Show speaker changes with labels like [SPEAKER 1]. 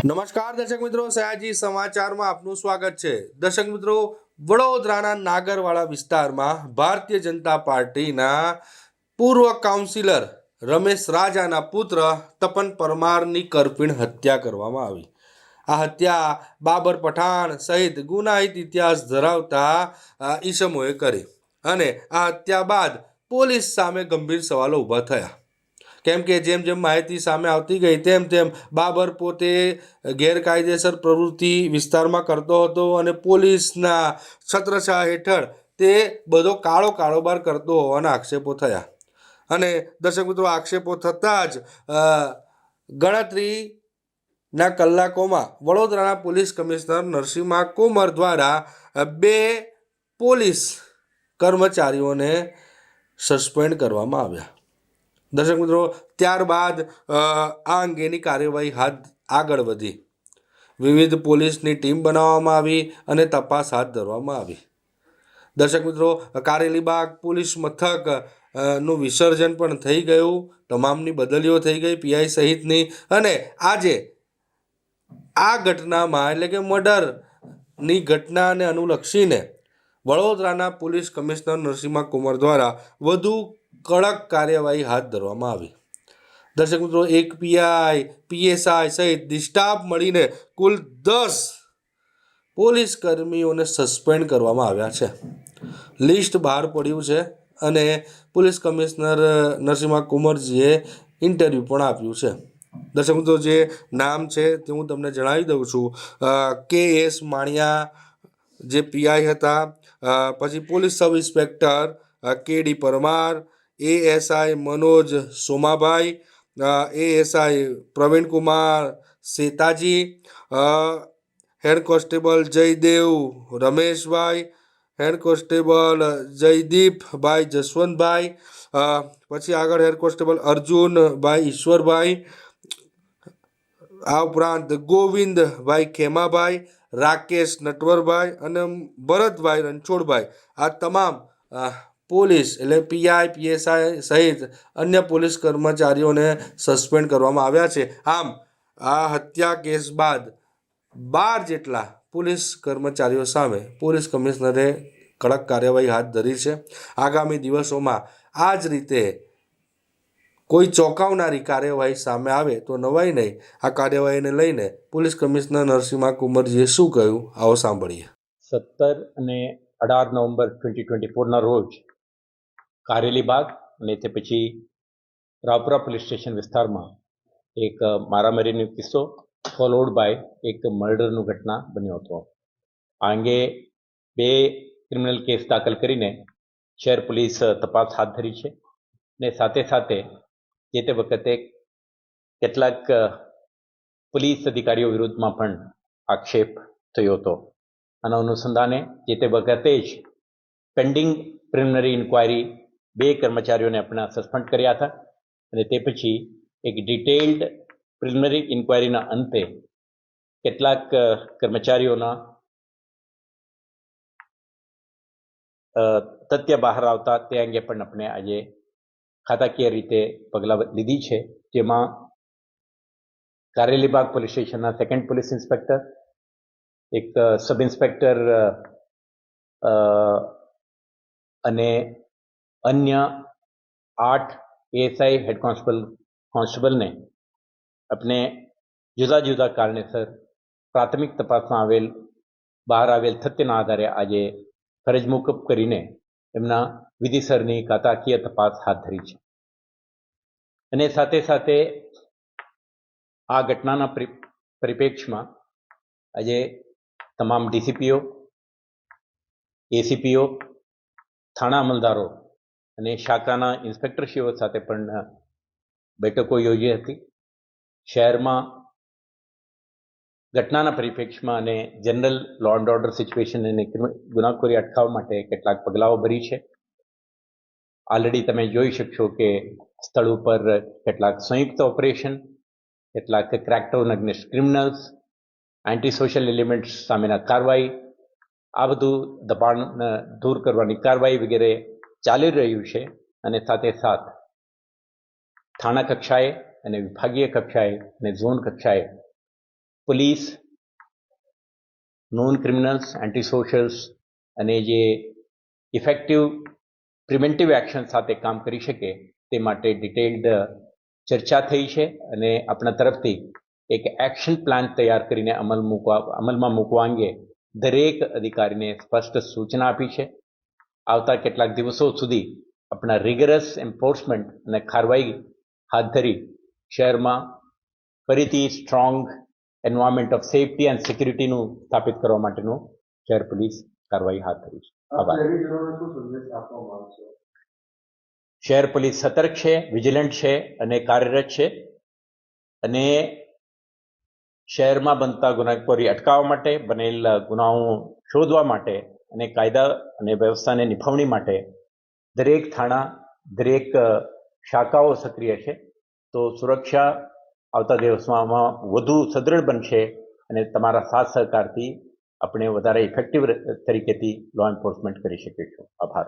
[SPEAKER 1] નમસ્કાર દર્શક મિત્રો, સયાજી સમાચારમાં આપનું સ્વાગત છે। દર્શક મિત્રો, વડોદરાના નાગરવાડા વિસ્તારમાં ભારતીય જનતા પાર્ટીના પૂર્વ કાઉન્સિલર રમેશ રાજાના પુત્ર તપન પરમારની કરપીણ હત્યા કરવામાં આવી। આ હત્યા બાબર પઠાણ સહિત ગુનાહિત ઇતિહાસ ધરાવતા ઈસમોએ કરી અને આ હત્યા બાદ પોલીસ સામે ગંભીર સવાલો ઊભા થયા, કેમ કે જેમ જેમ માહિતી સામે આવતી ગઈ તેમ તેમ બાબર પોતે ગેરકાયદેસર પ્રવૃત્તિ વિસ્તારમાં કરતો હતો અને પોલીસના છત્રછાયા હેઠળ તે બધો કાળો કારોબાર કરતો હોવાના આક્ષેપો થયા। અને દર્શક મિત્રો, આક્ષેપો થતાં જ ગણતરીના કલાકોમાં વડોદરાના પોલીસ કમિશનર નરસિંહા કુમાર દ્વારા 2 પોલીસ કર્મચારીઓને સસ્પેન્ડ કરવામાં આવ્યા। દર્શક મિત્રો, ત્યારબાદ આ અંગેની કાર્યવાહી આગળ વધી, વિવિધ પોલીસની ટીમ બનાવવામાં આવી અને તપાસ હાથ ધરવામાં આવી। દર્શક મિત્રો, કારેલીબાગ પોલીસ મથક નું વિસર્જન પણ થઈ ગયું, તમામની બદલીઓ થઈ ગઈ પીઆઈ સહિતની, અને આજે આ ઘટનામાં એટલે કે મર્ડરની ઘટનાને અનુલક્ષીને વડોદરાના પોલીસ કમિશનર નરસિંહા કુમાર દ્વારા વધુ કડક કાર્યવાહી હાથ ધરવામાં આવી। દર્શક મિત્રો, 1 પીઆઈ પીએસઆઈ સહિત સ્ટાફ મળીને કુલ 10 પોલીસ કર્મીઓને સસ્પેન્ડ કરવામાં આવ્યા છે। લિસ્ટ બહાર પડ્યું છે અને પોલીસ કમિશનર નરસિંહા કુમારજીએ ઇન્ટરવ્યૂ પણ આપ્યું છે। દર્શક મિત્રો, જે નામ છે તે હું તમને જણાવી દઉં છું। KS માણિયા જે પીઆઈ હતા, પછી police sub inspector KD Parmar, ASI Manoj Somabhai, ASI Pravin Kumar Setaji, head constable Jaydev Rameshbhai, head constable Jaydipbhai Jaswantbhai, પછી આગળ હેડ કોન્સ્ટેબલ અર્જુનભાઈ ઈશ્વરભાઈ, આ ઉપરાંત ગોવિંદભાઈ ખેમાભાઈ, રાકેશ નટવરભાઈ અને ભરતભાઈ રણછોડભાઈ, આ તમામ પોલીસ એટલે પીઆઈ પીએસઆઈ સહિત અન્ય પોલીસ કર્મચારીઓને સસ્પેન્ડ કરવામાં આવ્યા છે। આમ આ હત્યા કેસ બાદ 12 જેટલા પોલીસ કર્મચારીઓ સામે પોલીસ કમિશનરે કડક કાર્યવાહી હાથ ધરી છે। આગામી દિવસોમાં આ જ રીતે કોઈ ચોંકાવનારી કાર્યવાહી સામે આવે તો નવાઈ નહીં। આ કાર્યવાહીને લઈને પોલીસ કમિશનર નરસિંહા કુમારજીએ શું કહ્યું, આવો સાંભળીએ।
[SPEAKER 2] 17 અને 18 નવેમ્બર 2024ના રોજ કારેલીબાગ અને તે પછી રાવપુરા પોલીસ સ્ટેશન વિસ્તારમાં એક મારામારીનો કિસ્સો ફોલોડ બાય એક મર્ડરનું ઘટના બન્યો હતો। આ અંગે 2 ક્રિમિનલ કેસ દાખલ કરીને શહેર પોલીસ તપાસ હાથ ધરી છે અને સાથે સાથે જે તે વખતે કેટલાક પોલીસ અધિકારીઓ વિરુદ્ધમાં પણ આક્ષેપ થયો હતો। આના અનુસંધાને જે તે વખતે જ પેન્ડિંગ પ્રિલિમિનરી ઇન્ક્વાયરી 2 કર્મચારીઓને આપણે સસ્પેન્ડ કર્યા હતા અને તે પછી એક ડિટેલ્ડ પ્રિલિમિનરી ઇન્ક્વાયરીના અંતે કેટલાક કર્મચારીઓના તથ્ય બહાર આવતા તે અંગે પણ આપણે આજે ખાતાકીય રીતે પગલાં લીધી છે, જેમાં કારેલીબાગ પોલીસ સ્ટેશનના 2nd પોલીસ ઇન્સ્પેક્ટર, એક સબ ઇન્સ્પેક્ટર અને અન્ય 8 ASI હેડ કોન્સ્ટેબલને આપણે જુદા જુદા કારણેસર પ્રાથમિક તપાસમાં બહાર આવેલ તથ્યના આધારે આજે ફરજ મોકૂફ કરીને એમના વિધિસરની ખાતાકીય તપાસ હાથ ધરી છે। અને સાથે સાથે આ ઘટનાના પરિપ્રેક્ષમાં આજે તમામ ડીસીપીઓ, ACPO, થાણા અમલદારો અને શાખાના ઇન્સ્પેક્ટરશ્રીઓ સાથે પણ બેઠકો યોજી હતી। શહેરમાં ઘટનાના પરિપ્રેક્ષમાં અને general law and order situation અને ગુનાખોરી અટકાવવા માટે કેટલાક પગલાઓ ભરી છે। ઓલરેડી તમે જોઈ શકશો કે સ્થળ ઉપર કેટલાક સંયુક્ત ઓપરેશન, કેટલાક crackdown against criminals, anti social elements સામેના કાર્યવાહી, આ બધું દબાણ દૂર કરવાની કાર્યવાહી વગેરે ચાલી રહ્યું છે। અને સાથે સાથ થાણા કક્ષાએ અને વિભાગીય કક્ષાએ અને ઝોન કક્ષાએ પોલીસ, નોન ક્રિમિનલ્સ, એન્ટી સોશિયલ્સ અને જે ઇફેક્ટિવ પ્રિવેન્ટિવ એક્શન સાથે કામ કરી શકે તે માટે ડિટેલ્ડ ચર્ચા થઈ છે અને આપણા તરફથી એક એક્શન પ્લાન તૈયાર કરીને અમલમાં મૂકવા અંગે દરેક અધિકારીને સ્પષ્ટ સૂચના આપી છે. આવતા કેટલાક દિવસો સુધી આપણા રિગરસ એન્ફોર્સમેન્ટ અને કાર્યવાહી હાથ ધરી શહેરમાં ફરીથી strong environment of safety and સિક્યુરિટીનું સ્થાપિત કરવા માટેનું શહેર પોલીસ કાર્યવાહી હાથ ધરી છે. આભાર. શહેર પોલીસ સતર્ક છે, વિજિલન્ટ છે અને કાર્યરત છે અને શહેરમાં બનતા ગુનાખોરી અટકાવવા માટે, બનેલ ગુનાઓ શોધવા માટે અને કાયદા અને વ્યવસ્થાને નિભાવણી માટે દરેક થાણા, દરેક શાખાઓ સક્રિય છે. તો સુરક્ષા આવતા દિવસોમાં વધુ સદ્રઢ બનશે અને તમારા સાથ સહકારથી આપણે વધારે ઇફેક્ટિવ તરીકેથી લો એન્ફોર્સમેન્ટ કરી શકીશું. આભાર.